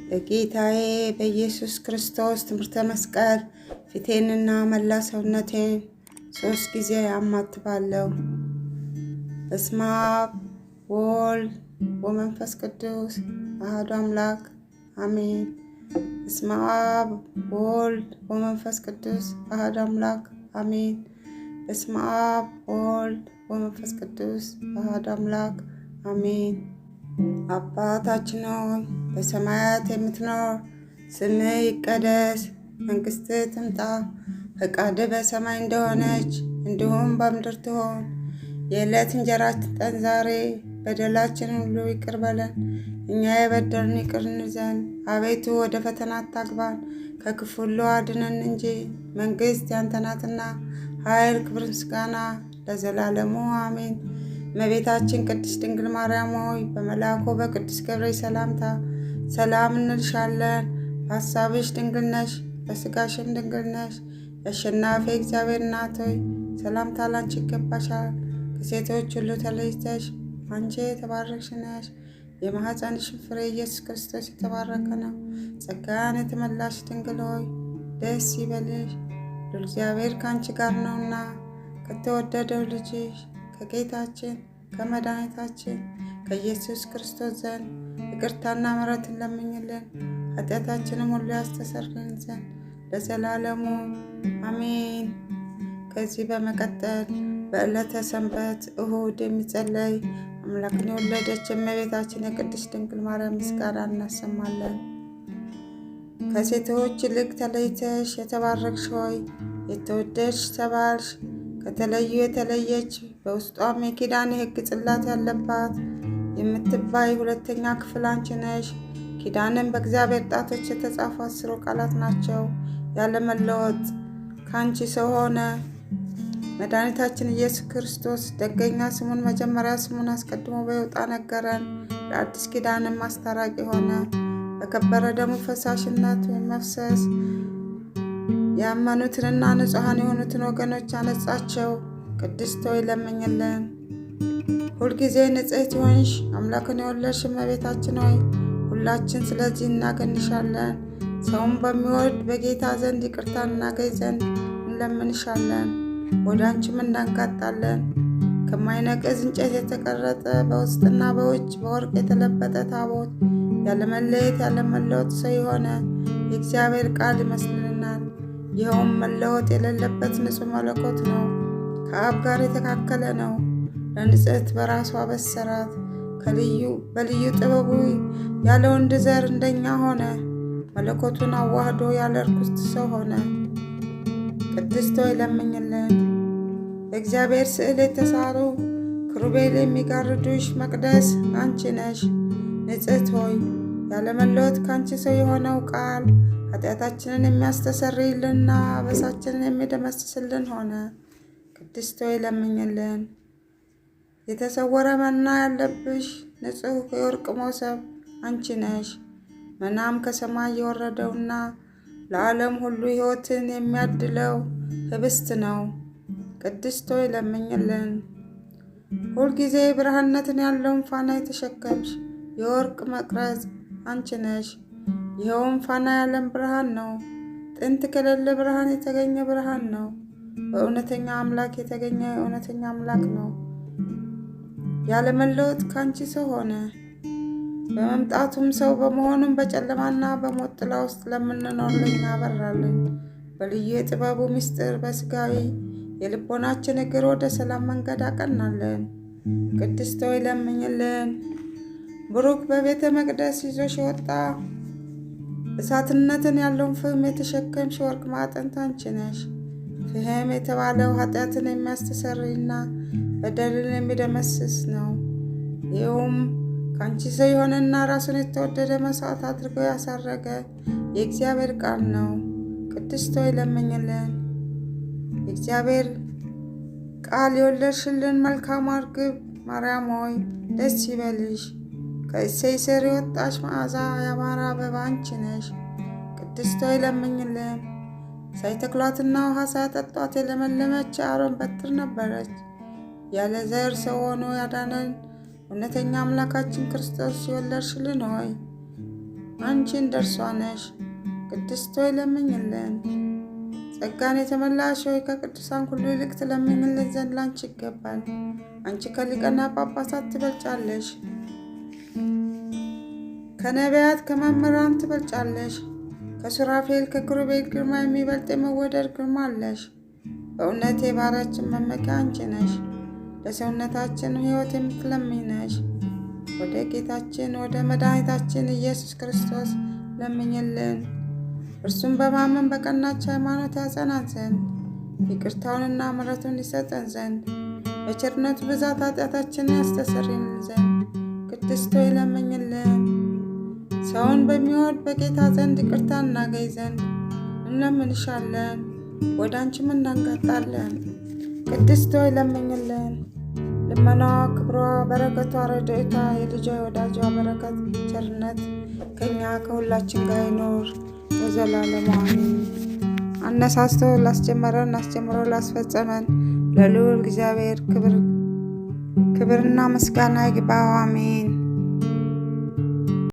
በጌታዬ በኢየሱስ ክርስቶስ ትምህርተ መስቀል ፊቴንና መላ ሰውነቴን 3 ጊዜ አማትባለሁ። በስመ አብ ወወልድ ወመንፈስ ቅዱስ አሐዱ አምላክ አሜን። በስመ አብ ወወልድ ወመንፈስ ቅዱስ አሐዱ አምላክ አሜን። በስመ አብ ወወልድ ወመንፈስ ቅዱስ አሐዱ አምላክ አሜን። አባታችን ሆይ በሰማያት የምትኖር፣ ስምህ ይቀደስ፣ መንግሥትህ ትምጣ፣ ፈቃድህ በሰማይ እንደሆነች እንዲሁም በምድር ትሆን። የዕለት እንጀራችንን ስጠን ዛሬ፣ በደላችንን ሁሉ ይቅር በለን እኛ የበደሉንን ይቅር እንል ዘንድ፣ አቤቱ ወደ ፈተና አታግባን ከክፉ ሁሉ አድነን እንጂ መንግሥት ያንተ ናትና፣ ኃይል፣ ክብር፣ ምስጋና ለዘላለሙ አሜን። እመቤታችን ቅድስት ድንግል ማርያም ሆይ በመልአኩ በቅዱስ ገብርኤል ሰላምታ ሰላም እንልሻለን። በሐሳብሽ ድንግል ነሽ፣ በሥጋሽም ድንግል ነሽ። የአሸናፊ እግዚአብሔር እናት ሆይ ሰላምታ ላንቺ ይገባሻል። ከሴቶች ሁሉ ተለይተሽ አንቺ የተባረክሽ ነሽ። የማኅፀንሽም ፍሬ ኢየሱስ ክርስቶስ የተባረከ ነው። ጸጋን የተመላሽ ድንግል ሆይ ደስ ይበልሽ፣ እግዚአብሔር ከአንቺ ጋር ነውና ከተወደደው ልጅሽ ከጌታችን ከመድኃኒታችን ከኢየሱስ ክርስቶስ ዘንድ ይቅርታና ምሕረትን ለምኝልን ኃጢአታችንም ሁሉ ያስተሰርይልን ዘንድ ለዘላለሙ አሜን። ከዚህ በመቀጠል በዕለተ ሰንበት እሁድ የሚጸለይ አምላክን የወለደች የእመቤታችን የቅድስት ድንግል ማርያም ምስጋና እናሰማለን። ከሴቶች ይልቅ ተለይተሽ የተባረክሽ ሆይ የተወደድሽ ተባልሽ። ከተለዩ የተለየች በውስጧም የኪዳን የሕግ ጽላት ያለባት የምትባይ ሁለተኛ ክፍል አንቺ ነሽ። ኪዳንም በእግዚአብሔር ጣቶች የተጻፉ 10 ቃላት ናቸው። ያለመለወጥ ከአንቺ ሰው ሆነ። መድኃኒታችን ኢየሱስ ክርስቶስ ደገኛ ስሙን መጀመሪያ ስሙን አስቀድሞ በይውጣ ነገረን። ለአዲስ ኪዳንም አስታራቂ ሆነ። በከበረ ደሙ ፈሳሽነት መፍሰስ ያመኑትንና ንጹሐን የሆኑትን ወገኖች አነጻቸው። ቅድስት ሆይ ለምኝልን። ሁልጊዜ ንጽሕት ሆንሽ አምላክን የወለድሽ እመቤታችን ሆይ ሁላችን ስለዚህ እናገንሻለን። ሰውን በሚወድ በጌታ ዘንድ ይቅርታ እናገኝ ዘንድ እንለምንሻለን። ወደ አንቺም እንዳንጋጣለን። ከማይነቅዝ እንጨት የተቀረጸ በውስጥና በውጭ በወርቅ የተለበጠ ታቦት ያለመለየት ያለመለወጥ ሰው የሆነ የእግዚአብሔር ቃል ይመስልናል። ይኸውም መለወጥ የሌለበት ንጹሕ መለኮት ነው። ከአብ ጋር የተካከለ ነው። ለንጽሕት በራሷ በሰራት በልዩ ጥበቡ ያለ ወንድ ዘር እንደኛ ሆነ። መለኮቱን አዋህዶ ያለ ርኩስ ሰው ሆነ። ቅድስት ሆይ ለምኝልን። በእግዚአብሔር ስዕል የተሳሉ ክሩቤል የሚጋርዱሽ መቅደስ አንቺ ነሽ። ንጽሕት ሆይ ያለመለወጥ ከአንቺ ሰው የሆነው ቃል ኃጢአታችንን የሚያስተሰርይልንና አበሳችንን የሚደመስስልን ሆነ። ቅድስት ሆይ ለምኝልን። የተሰወረ መና ያለብሽ ንጹሕ የወርቅ መሶብ አንቺ ነሽ። መናም ከሰማይ የወረደውና ለዓለም ሁሉ ሕይወትን የሚያድለው ህብስት ነው። ቅድስት ሆይ ለምኝልን። ሁልጊዜ ብርሃንነትን ያለውን ፋና የተሸከምሽ የወርቅ መቅረዝ አንቺ ነሽ። ይኸውም ፋና የዓለም ብርሃን ነው። ጥንት ከሌለ ብርሃን የተገኘ ብርሃን ነው። በእውነተኛ አምላክ የተገኘ እውነተኛ አምላክ ነው። ያለመለወጥ ከአንቺ ሰው ሆነ። በመምጣቱም ሰው በመሆኑም በጨለማና በሞት ጥላ ውስጥ ለምንኖር ለኛ አበራልን። በልዩ የጥበቡ ምስጢር በሥጋዊ የልቦናችን እግር ወደ ሰላም መንገድ አቀናለን። ቅድስት ሆይ ለምኝልን። ብሩክ በቤተ መቅደስ ይዞሽ ወጣ እሳትነትን ያለውን ፍህም የተሸከምሽ ወርቅ ማዕጠንት አንቺ ነሽ። ፍህም የተባለው ኃጢአትን የሚያስተሰርይና በደልን የሚደመስስ ነው። ይኸውም ከአንቺ ሰው የሆነና ራሱን የተወደደ መስዋዕት አድርገው ያሳረገ የእግዚአብሔር ቃል ነው። ቅድስት ሆይ ለምኝልን። የእግዚአብሔር ቃል የወለድሽልን መልካም ርግብ ማርያም ሆይ ደስ ይበልሽ። ከእሴይ ስር የወጣሽ መዓዛ ያማረ አበባ አንቺ ነሽ። ቅድስት ሆይ ለምኝልን። ሳይተክሏትና ውሃ ሳያጠጧት የለመለመች የአሮን በትር ነበረች። ያለ ዘር ሰው ሆኖ ያዳነን እውነተኛ አምላካችን ክርስቶስ የወለድሽልን ሆይ አንቺ እንደርሷ ነሽ። ቅድስት ሆይ ለምኝልን። ጸጋን የተመላሽ ሆይ ከቅዱሳን ሁሉ ይልቅ ትለምኝልን ዘንድ ላንቺ ይገባል። አንቺ ከሊቃነ ጳጳሳት ትበልጫለሽ፣ ከነቢያት ከመምህራን ትበልጫለሽ። ከሱራፌል ከኪሩቤል ግርማ የሚበልጥ የመወደድ ግርማ አለሽ። በእውነት የባህሪያችን መመኪያ አንቺ ነሽ። ለሰውነታችን ሕይወት የምትለምኝ ነሽ። ወደ ጌታችን ወደ መድኃኒታችን ኢየሱስ ክርስቶስ ለምኝልን። እርሱም በማመን በቀናች ሃይማኖት ያጸናን ዘንድ ይቅርታውንና ምሕረቱን ይሰጠን ዘንድ በቸርነቱ ብዛት ኃጢአታችንን ያስተሰርይልን ዘንድ ቅድስት ሆይ ለምኝልን። ሰውን በሚወድ በጌታ ዘንድ ይቅርታ እናገኝ ዘንድ እንለምንሻለን፣ ወደ አንቺም እናንጋጣለን። ቅድስት ሆይ ለምኝልን። ልመናዋ፣ ክብሯ፣ በረከቷ፣ ረድኤቷ፣ የልጇ የወዳጇ በረከት ቸርነት ከኛ ከሁላችን ጋር ይኖር ለዘላለሙ አሜን። አነሳስቶ ላስጀመረን አስጀምሮ ላስፈጸመን ለልዑል እግዚአብሔር ክብርና ምስጋና ይግባው። አሜን።